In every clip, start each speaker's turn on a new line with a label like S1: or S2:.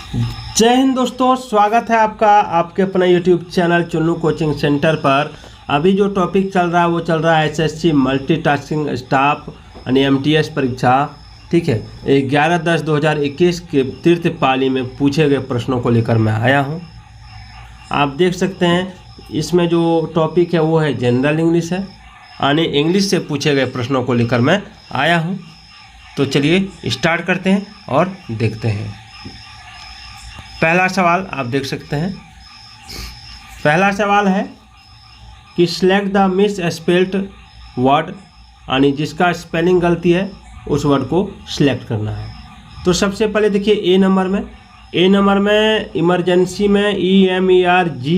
S1: जय हिंद दोस्तों, स्वागत है आपका आपके अपना YouTube channel Chunnu coaching centre पर। अभी जो टॉपिक चल रहा है वो चल रहा है एसएससी मल्टीटास्किंग स्टाफ यानी एमटीएस परीक्षा। ठीक है, 11/10/2021 के तृतीय पाली में पूछे गए प्रश्नों को लेकर मैं आया हूँ। आप देख सकते हैं इसमें जो टॉपिक है वो है जनरल इंग्लिश है, यानी इंग्लिश से पूछे गए प्रश्नों को लेकर मैं आया हूँ। तो चलिए स्टार्ट करते हैं और देखते हैं। पहला सवाल आप देख सकते हैं। पहला सवाल है कि select the miss spelled word, यानी जिसका स्पेलिंग गलती है उस वर्ड को सिलेक्ट करना है। तो सबसे पहले देखिए ए नंबर में इमरजेंसी में EMERGENSY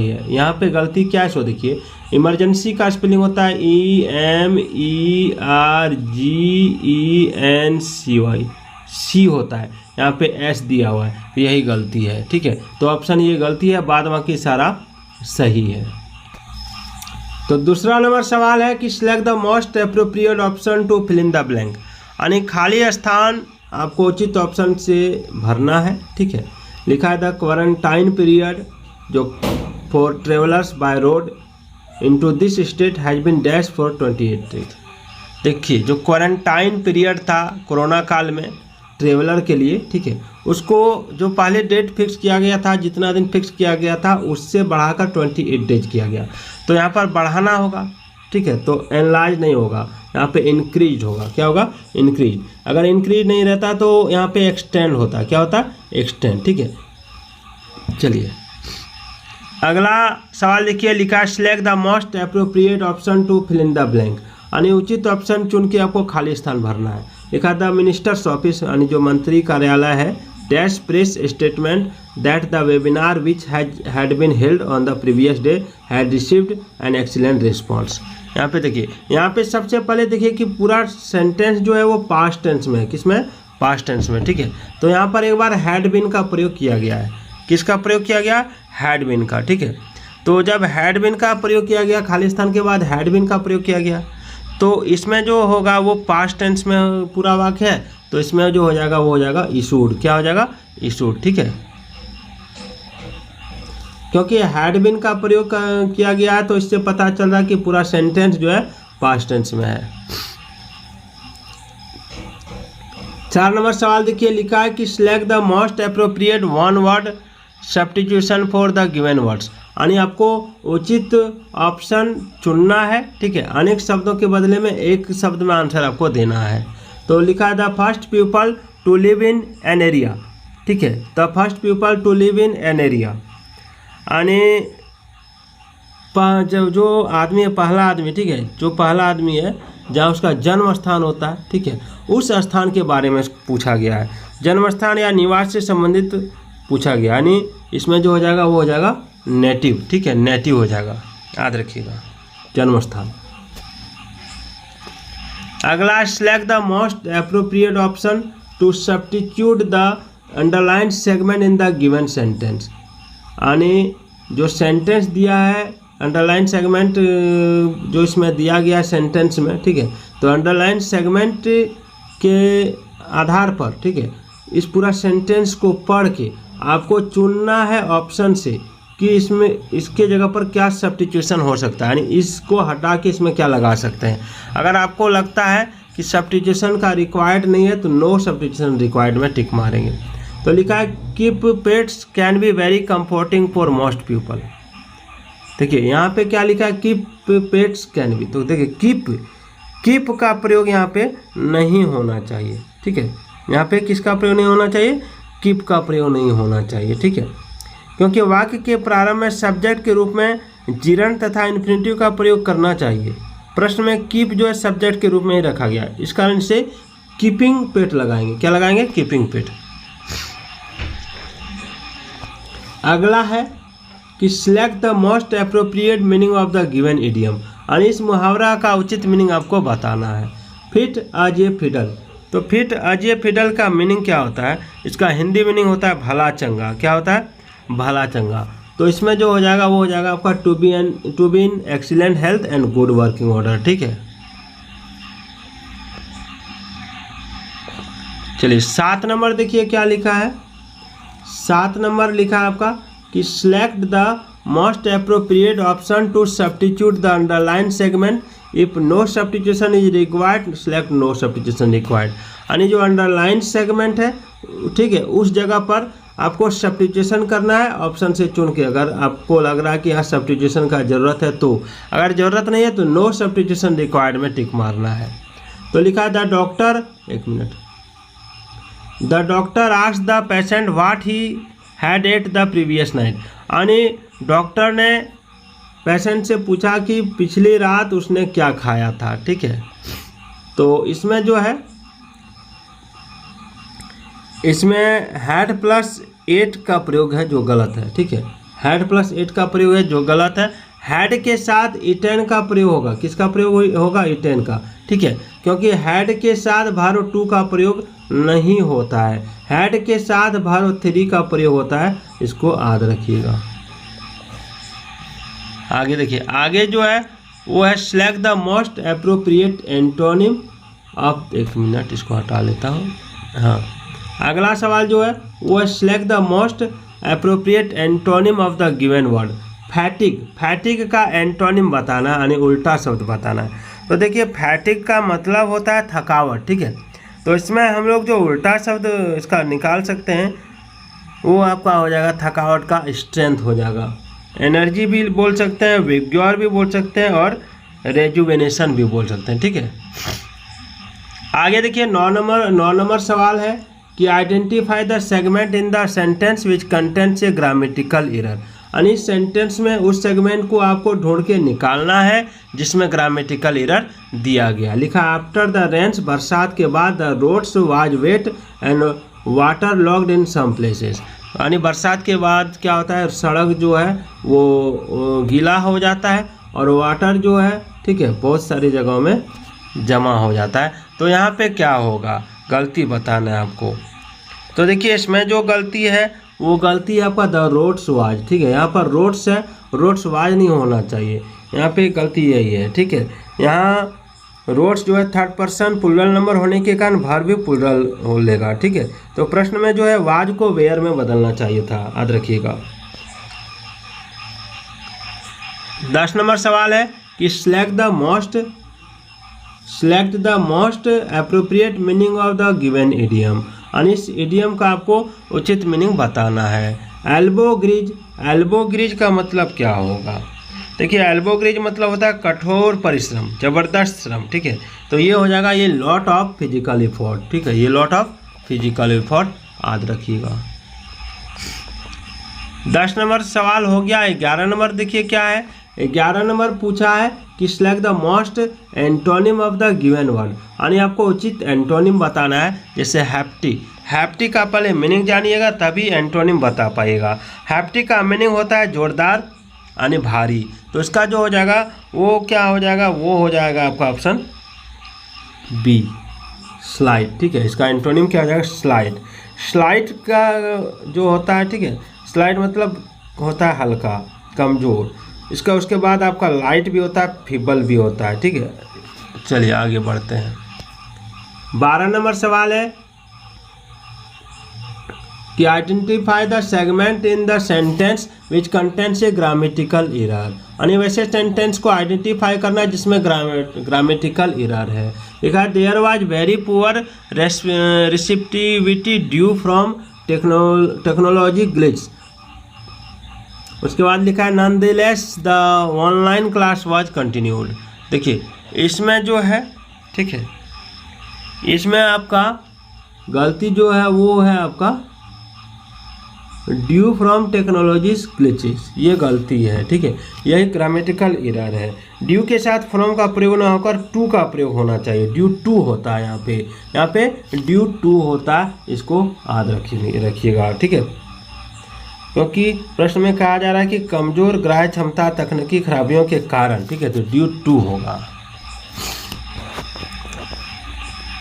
S1: है। यहाँ पे गलती क्या है सो देखिए, इमरजेंसी का स्पेलिंग होता है EMERGENCY, सी होता है, यहाँ पे एस दिया हुआ है, तो यही गलती है। ठीक है, तो ऑप्शन ये गलती है, बाद बाकी सारा सही है। तो दूसरा नंबर सवाल है कि select the most appropriate option to fill in the blank, यानी खाली स्थान आपको उचित ऑप्शन से भरना है। ठीक है, लिखा है द क्वारंटाइन पीरियड जो for travellers by road into this state has been dash for 28 days. देखिए जो क्वारंटाइन पीरियड था कोरोना काल में ट्रेवलर के लिए, ठीक है, उसको जो पहले डेट फिक्स किया गया था, जितना दिन फिक्स किया गया था उससे बढ़ाकर 28 डेज किया गया। तो यहाँ पर बढ़ाना होगा, ठीक है, तो एनलार्ज नहीं होगा, यहाँ पे इंक्रीज होगा। क्या होगा? इंक्रीज। अगर इंक्रीज नहीं रहता तो यहाँ पे एक्सटेंड होता। क्या होता? एक्सटेंड। ठीक है, चलिए अगला सवाल देखिए, लिखा है select the most appropriate option to fill in the blank, यानी उचित ऑप्शन चुन के आपको खाली स्थान भरना है। लिखा द मिनिस्टर्स ऑफिस, यानी जो मंत्री कार्यालय है, dash press statement that the webinar which had been held on the previous day had received an excellent response. यहाँ पे देखिए, यहाँ पे सबसे पहले देखिए कि पूरा सेंटेंस जो है वो पास्ट टेंस में है। किसमें? पास्ट टेंस में। ठीक है, तो यहाँ पर एक बार हैड बीन का प्रयोग किया गया है। किसका प्रयोग किया गया? हैड बीन का। ठीक है, तो जब हैड बीन का प्रयोग किया गया, खाली स्थान के बाद हैड बीन का प्रयोग किया गया, तो इसमें जो होगा वो पास्ट टेंस में पूरा वाक्य है, तो इसमें जो हो जाएगा वो हो जाएगा इशूड। क्या हो जाएगा? इशूड। ठीक है, क्योंकि हैड बीन का प्रयोग किया गया है तो इससे पता चल रहा है कि पूरा सेंटेंस जो है पास्ट टेंस में है। 4 नंबर सवाल देखिए, लिखा है कि select the most appropriate one word substitution for the given words, यानी आपको उचित ऑप्शन चुनना है। ठीक है, अनेक शब्दों के बदले में एक शब्द में आंसर आपको देना है। तो लिखा है the first people to live in an area. ठीक है, the first people to live in an area, यानी जो आदमी है, पहला आदमी, ठीक है, जो पहला आदमी है जहाँ उसका जन्म स्थान होता है, ठीक है, उस स्थान के बारे में पूछा गया है। जन्म स्थान या निवास से संबंधित पूछा गया, यानी इसमें जो हो जाएगा वो हो जाएगा नेटिव। ठीक है, नेटिव हो जाएगा, याद रखिएगा, जन्म स्थान। अगला, select the most appropriate option to substitute the underline segment in the given sentence, यानी जो सेंटेंस दिया है अंडरलाइन सेगमेंट जो इसमें दिया गया है सेंटेंस में, ठीक है, तो अंडरलाइन सेगमेंट के आधार पर, ठीक है, इस पूरा सेंटेंस को पढ़ के आपको चुनना है ऑप्शन से कि इसमें इसके जगह पर क्या सब्स्टिट्यूशन हो सकता है, यानी इसको हटा के इसमें क्या लगा सकते हैं। अगर आपको लगता है कि सब्स्टिट्यूशन का रिक्वायर्ड नहीं है तो नो सब्स्टिट्यूशन रिक्वायर्ड में टिक मारेंगे। तो लिखा है keep pets can be very comforting for most people. देखिए यहाँ पे क्या लिखा है, कीप पेट्स कैन बी, तो देखिए कीप का प्रयोग यहाँ पे नहीं होना चाहिए। ठीक है, यहाँ पे किसका प्रयोग नहीं होना चाहिए? कीप का प्रयोग नहीं होना चाहिए। ठीक है, क्योंकि वाक्य के प्रारंभ में सब्जेक्ट के रूप में जिरन तथा इन्फिनेटिव का प्रयोग करना चाहिए। प्रश्न में कीप जो है सब्जेक्ट के रूप में ही रखा गया, इस कारण से कीपिंग पेट लगाएंगे। क्या लगाएंगे? कीपिंग पेट। अगला है कि select the most appropriate meaning of the given idiom, यानी इस मुहावरा का उचित मीनिंग आपको बताना है। फिट एज ए फिडल, तो फिट एज ए फिडल का मीनिंग क्या होता है? इसका हिंदी मीनिंग होता है भला चंगा। क्या होता है? भला चंगा। तो इसमें जो हो जाएगा वो हो जाएगा आपका to be in excellent health and good working order. ठीक है, चलिए 7 नंबर देखिए क्या लिखा है, 7 नंबर लिखा है आपका कि select the most appropriate option to substitute the underline segment, if no substitution is required select no substitution required. यानी जो अंडरलाइन सेगमेंट है, ठीक है, उस जगह पर आपको सब्स्टिट्यूशन करना है ऑप्शन से चुन के। अगर आपको लग रहा है कि यहाँ सब्स्टिट्यूशन का ज़रूरत है तो, अगर ज़रूरत नहीं है तो नो सब्स्टिट्यूशन रिक्वायर्ड में टिक मारना है। तो लिखा द डॉक्टर, एक minute, the doctor asked the patient what he had at the previous night. यानी डॉक्टर ने पेशेंट से पूछा कि पिछली रात उसने क्या खाया था, ठीक है। तो इसमें जो है, इसमें हैड प्लस 8 का प्रयोग है जो गलत है, ठीक है। हैड प्लस 8 का प्रयोग है जो गलत है। हैड के साथ इटेन का प्रयोग होगा। किसका प्रयोग होगा? इटेन का, ठीक है, क्योंकि हैड के साथ भारो 2 का प्रयोग नहीं होता है। हैड के साथ भारो 3 का प्रयोग होता है, इसको याद रखिएगा। आगे देखिए, आगे जो है वो है select the most appropriate antonym of, एक मिनट इसको हटा लेता हूँ। हाँ, अगला सवाल जो है वो है select the most appropriate antonym of the given word. Fatigue, fatigue का एंटोनिम बताना, यानी उल्टा शब्द बताना है। तो देखिए, फैटिग का मतलब होता है थकावट, ठीक है। तो इसमें हम लोग जो उल्टा शब्द इसका निकाल सकते हैं वो आपका हो जाएगा थकावट का स्ट्रेंथ हो जाएगा। एनर्जी भी बोल सकते हैं, विग्योर भी बोल सकते हैं, और रेजुवेनेशन भी बोल सकते हैं, ठीक है। आगे देखिए, 9 नंबर सवाल है कि identify the segment in the sentence which contents A grammatical error. यानी सेंटेंस में उस सेगमेंट को आपको ढूंढ के निकालना है जिसमें ग्रामेटिकल एरर दिया गया। लिखा आफ्टर द रेन्स, बरसात के बाद the roads was wet and water locked in some places. यानी बरसात के बाद क्या होता है, सड़क जो है वो गीला हो जाता है और वाटर जो है, ठीक है, बहुत सारी जगहों में जमा हो जाता है। तो यहाँ पे क्या होगा, गलती बताना है आपको। तो देखिए, इसमें जो गलती है वो गलती है आपका द रोड्स वाज, ठीक है। यहाँ पर रोड्स है, रोड्स वाज नहीं होना चाहिए, यहाँ पे गलती यही है, ठीक है। यहाँ रोड्स जो है 3rd पर्सन प्लूरल नंबर होने के कारण वर्ब भी प्लूरल हो लेगा, ठीक है। तो प्रश्न में जो है वाज को वेयर में बदलना चाहिए था, याद रखिएगा। 10 नंबर सवाल है कि select the most appropriate meaning of the given idiom. यानी इस इडियम का आपको उचित मीनिंग बताना है। एल्बो ग्रीज का मतलब क्या होगा? देखिए, एल्बो ग्रीज मतलब होता है कठोर परिश्रम, जबरदस्त श्रम, ठीक है। तो ये हो जाएगा ये लॉट ऑफ फिजिकल एफर्ट, ठीक है, ये लॉट ऑफ फिजिकल एफर्ट, याद रखिएगा। 10 नंबर सवाल हो गया। 11 नंबर देखिए क्या है। 11 नंबर पूछा है कि select the most antonym of the given word. यानी आपको उचित एंटोनिम बताना है। जैसे हैप्टी का पहले मीनिंग जानिएगा तभी एंटोनिम बता पाइएगा। हैप्टी का मीनिंग होता है जोरदार, यानी भारी। तो इसका जो हो जाएगा वो क्या हो जाएगा, वो हो जाएगा आपका ऑप्शन बी, स्लाइड, ठीक है। इसका एंटोनिम क्या हो जाएगा, स्लाइड। स्लाइड का जो होता है, ठीक है, स्लाइड मतलब होता है हल्का, कमज़ोर। इसका उसके बाद आपका लाइट भी होता है, फीबल भी होता है, ठीक है। चलिए आगे बढ़ते हैं। 12 नंबर सवाल है कि identify the segment in the sentence which contents A grammatical error. यानी वैसे सेंटेंस को आइडेंटिफाई करना जिसमें ग्रामेटिकल एरर है। देखा, there was very poor receptivity due from technology glitch. उसके बाद लिखा है nonetheless the online class was continued. देखिए, इसमें जो है, ठीक है, इसमें आपका गलती जो है वो है आपका ड्यू फ्रॉम टेक्नोलॉजीज ग्लिचेस, ये गलती है, ठीक है। यही ग्रामेटिकल एरर है। ड्यू के साथ फ्रॉम का प्रयोग ना होकर टू का प्रयोग होना चाहिए। ड्यू टू होता है यहाँ पे ड्यू टू होता है, इसको याद रखिएगा, ठीक है। क्योंकि प्रश्न में कहा जा रहा है कि कमजोर ग्राह्य क्षमता तकनीकी खराबियों के कारण, ठीक है, तो ड्यू टू होगा।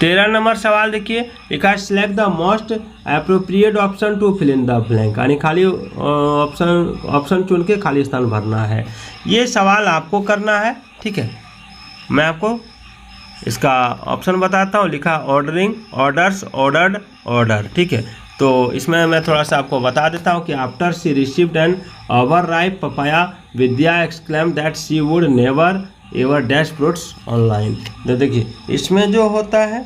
S1: 13 नंबर सवाल देखिए, लिखा select the most appropriate option to fill in the blank. यानी खाली ऑप्शन चुन के खाली स्थान भरना है। ये सवाल आपको करना है, ठीक है। मैं आपको इसका ऑप्शन बताता हूँ। लिखा ऑर्डरिंग, ऑर्डर्स, ऑर्डर्ड, ऑर्डर, ठीक है। तो इसमें मैं थोड़ा सा आपको बता देता हूँ कि after she received an over ripe papaya Vidya exclaim that she would never ever dash fruits online. तो देखिए इसमें जो होता है,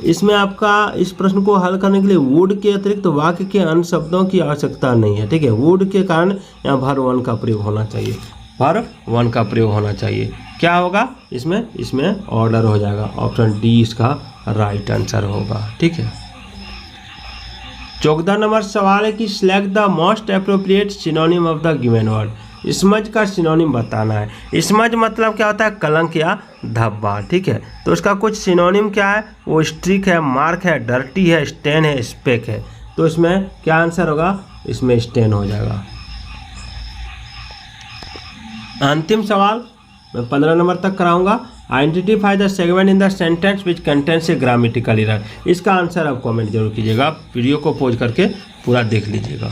S1: इसमें आपका इस प्रश्न को हल करने के लिए वुड के अतिरिक्त वाक्य के अन्य शब्दों की आवश्यकता नहीं है, ठीक है। वुड के कारण यहाँ verb 1 का प्रयोग होना चाहिए, verb 1 का प्रयोग होना चाहिए। क्या होगा इसमें ऑर्डर हो जाएगा, ऑप्शन डी इसका राइट आंसर होगा, ठीक है। 14 नंबर सवाल है कि select the most appropriate synonym of the given word. Smudge का सिनोनिम बताना है। स्मज मतलब क्या होता है, कलंक या धब्बा, ठीक है। तो उसका कुछ सिनोनिम क्या है, वो स्ट्रिक है, मार्क है, डर्टी है, स्टेन है, स्पेक है। तो इसमें क्या आंसर होगा, इसमें स्टेन हो जाएगा। अंतिम सवाल मैं 15 नंबर तक कराऊंगा। Identify the segment in the sentence which contents A grammatical error. इसका आंसर आप कमेंट जरूर कीजिएगा, वीडियो को पॉज करके पूरा देख लीजिएगा।